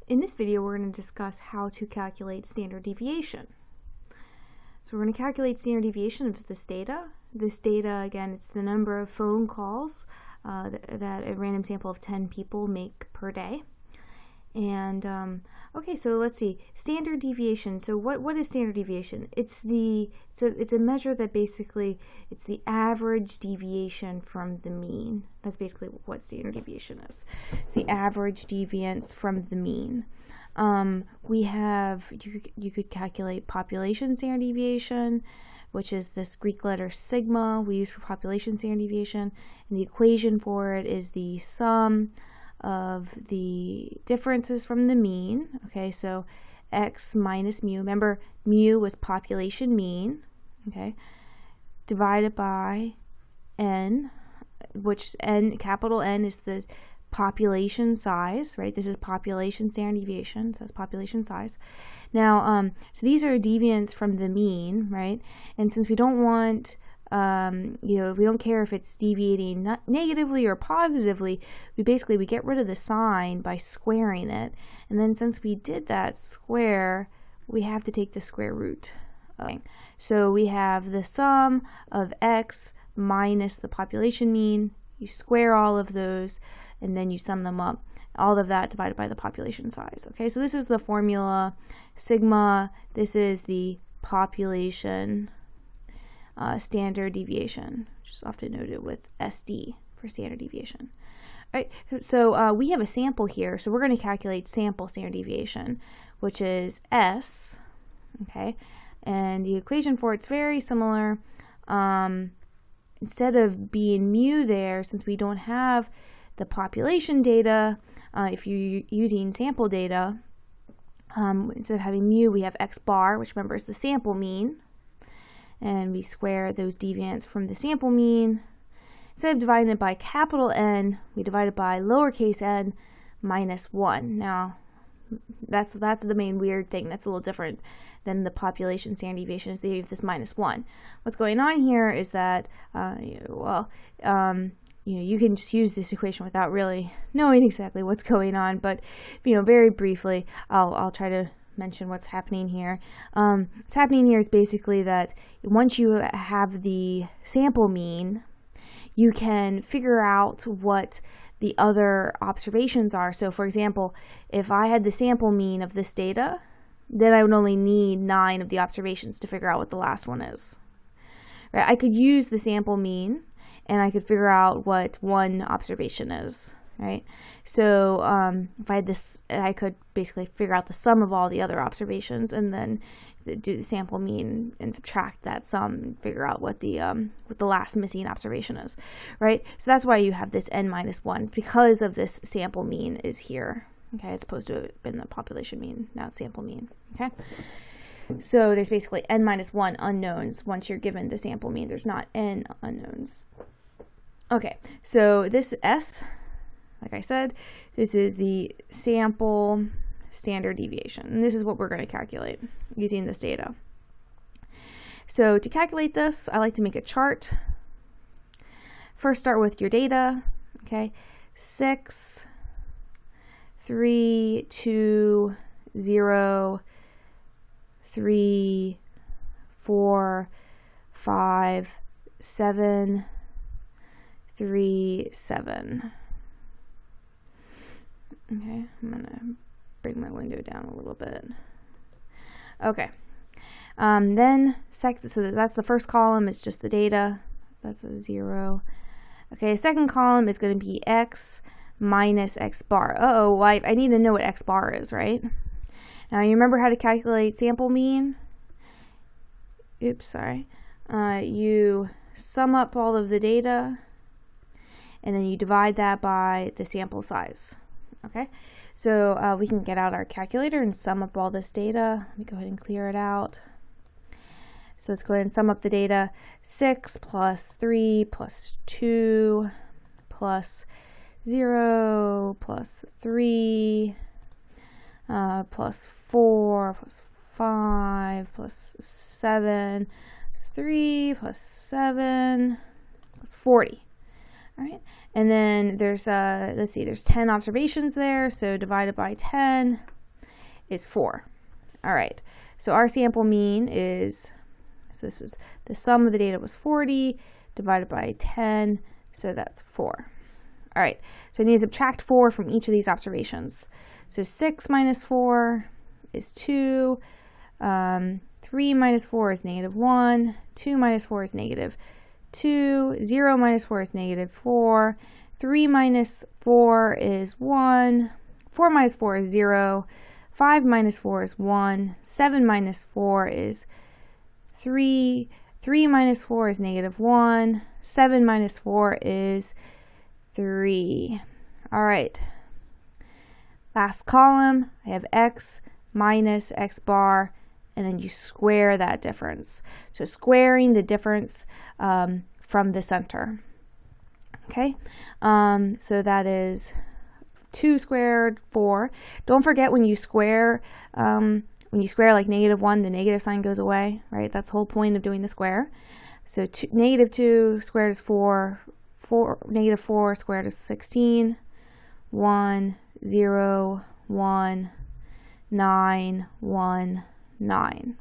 In this video, we're going to discuss how to calculate standard deviation. So we're going to calculate standard deviation of this data. This data, again, it's the number of phone calls that a random sample of 10 people make per day. And okay, so let's see, standard deviation. So what is standard deviation? It's a measure that basically it's the average deviation from the mean. That's basically what standard deviation is. It's the average deviance from the mean. You could calculate population standard deviation, which is this Greek letter sigma we use for population standard deviation, and the equation for it is the sum of the differences from the mean. Okay, so x minus mu, remember mu was population mean, okay, divided by n, which n, capital N, is the population size, right? This is population standard deviation, so that's population size. Now, so these are deviants from the mean, right? And since we don't want we don't care if it's deviating negatively or positively, we get rid of the sign by squaring it. And then since we did that square, we have to take the square root. Okay. So we have the sum of x minus the population mean. You square all of those, and then you sum them up. All of that divided by the population size. Okay, so this is the formula, sigma. This is the population standard deviation, which is often noted with SD for standard deviation. All right, so we have a sample here, so we're going to calculate sample standard deviation, which is S, okay, and the equation for it's very similar. Instead of being mu there, since we don't have the population data, if you're using sample data, instead of having mu, we have x bar, which remember is the sample mean, and we square those deviants from the sample mean. Instead of dividing it by capital N, we divide it by lowercase n minus 1. Now, that's the main weird thing. That's a little different than the population standard deviation, is they have this minus 1. What's going on here is that, you can just use this equation without really knowing exactly what's going on, but very briefly, I'll try to mention what's happening here. What's happening here is basically that once you have the sample mean, you can figure out what the other observations are. So for example, if I had the sample mean of this data, then I would only need 9 of the observations to figure out what the last one is. Right? I could use the sample mean and I could figure out what one observation is. Right? So if I had this, I could basically figure out the sum of all the other observations and then do the sample mean and subtract that sum and figure out what the last missing observation is. Right? So that's why you have this n minus 1, because of this sample mean is here. Okay, as opposed to it in the population mean, now it's sample mean. Okay. So there's basically n minus 1 unknowns once you're given the sample mean. There's not n unknowns. Okay, so this S, like I said, this is the sample standard deviation. And this is what we're going to calculate using this data. So to calculate this, I like to make a chart. First, start with your data. Okay, 6, 3, 2, 0, 3, 4, 5, 7, 3, 7. Okay, I'm gonna bring my window down a little bit. Okay, so that's the first column, is just the data. That's a 0. Okay, second column is going to be x minus x bar. I need to know what x bar is, right? Now you remember how to calculate sample mean? Oops, sorry. You sum up all of the data, and then you divide that by the sample size. Okay, so we can get out our calculator and sum up all this data. Let me go ahead and clear it out. So let's go ahead and sum up the data. 6 plus 3 plus 2 plus 0 plus 3 plus 4 plus 5 plus 7 plus 3 plus 7 plus 40. All right, and then there's let's see, there's 10 observations there, so divided by 10, is 4. All right, so our sample mean is, so this was, the sum of the data was 40 divided by 10, so that's 4. All right, so I need to subtract 4 from each of these observations. So 6 minus 4 is 2, 3 minus 4 is negative 1, 2 minus 4 is negative 2, 0 minus 4 is negative 4, 3 minus 4 is 1, 4 minus 4 is 0, 5 minus 4 is 1, 7 minus 4 is 3, 3 minus 4 is negative 1, 7 minus 4 is 3. All right. Last column, I have x minus x bar, and then you square that difference. So squaring the difference from the center. Okay, so that is 2 squared, 4. Don't forget when you square like negative 1, the negative sign goes away, right? That's the whole point of doing the square. So negative 2 squared is 4, negative 4 squared is 16, 1, 0, 1, 9, 1, 9.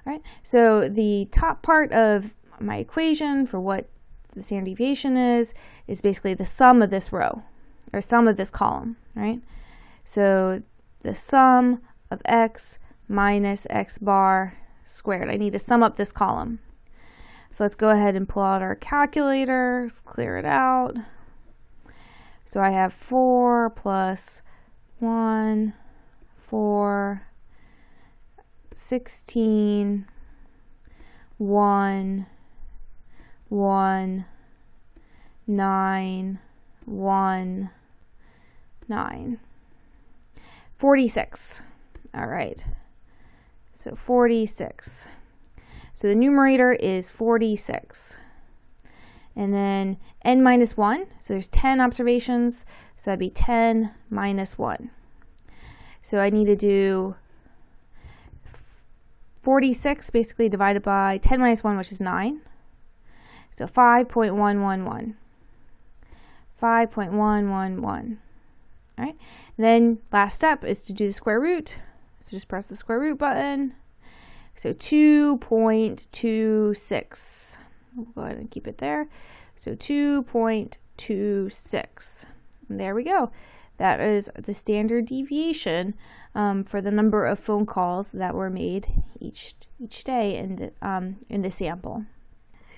All right, so the top part of my equation for what the standard deviation is basically the sum of this row, or sum of this column, right? So the sum of x minus x bar squared. I need to sum up this column. So let's go ahead and pull out our calculator, let's clear it out. So I have 4 plus 1, 4, 16, 1, 1, 9, 1, 9. 46. All right. So 46. So the numerator is 46. And then n minus 1. So there's 10 observations. So that'd be 10 minus 1. So I need to do 46 basically divided by 10 minus 1, which is 9. So 5.111. 5.111. All right. Then last step is to do the square root. So just press the square root button. So 2.26. We'll go ahead and keep it there. So 2.26. And there we go. That is the standard deviation for the number of phone calls that were made each day in the sample.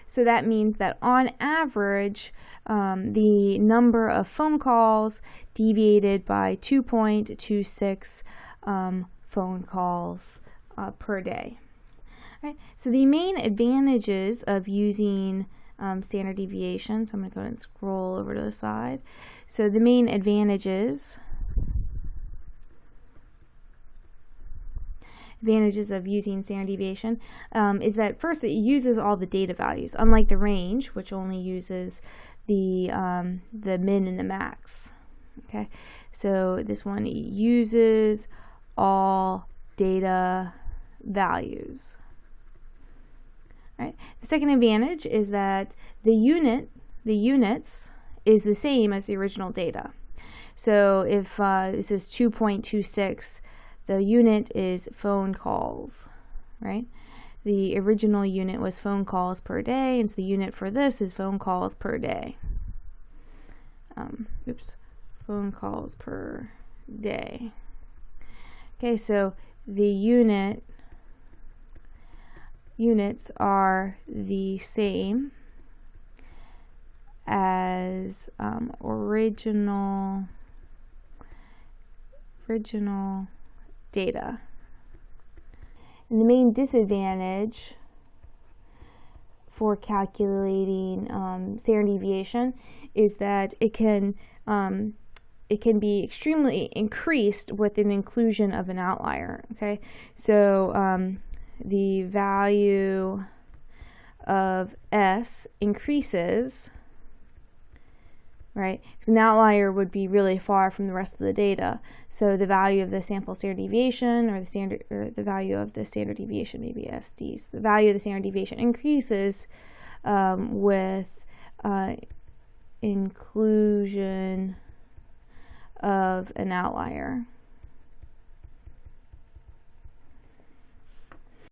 So that means that on average, the number of phone calls deviated by 2.26 phone calls per day. All right. So the main advantages of using standard deviation, so I'm going to go ahead and scroll over to the side. So the main advantages of using standard deviation is that first it uses all the data values, unlike the range, which only uses the min and the max. Okay, so this one uses all data values. All right. The second advantage is that the units is the same as the original data. So if this is 2.26, the unit is phone calls, right? The original unit was phone calls per day, and so the unit for this is phone calls per day. Phone calls per day. Okay, so the units are the same as original data. And the main disadvantage for calculating standard deviation is that it can be extremely increased with an inclusion of an outlier. Okay, so the value of S increases, right? Because an outlier would be really far from the rest of the data. So the value of the sample standard deviation, or the value of the standard deviation, maybe SDs, the value of the standard deviation increases with inclusion of an outlier.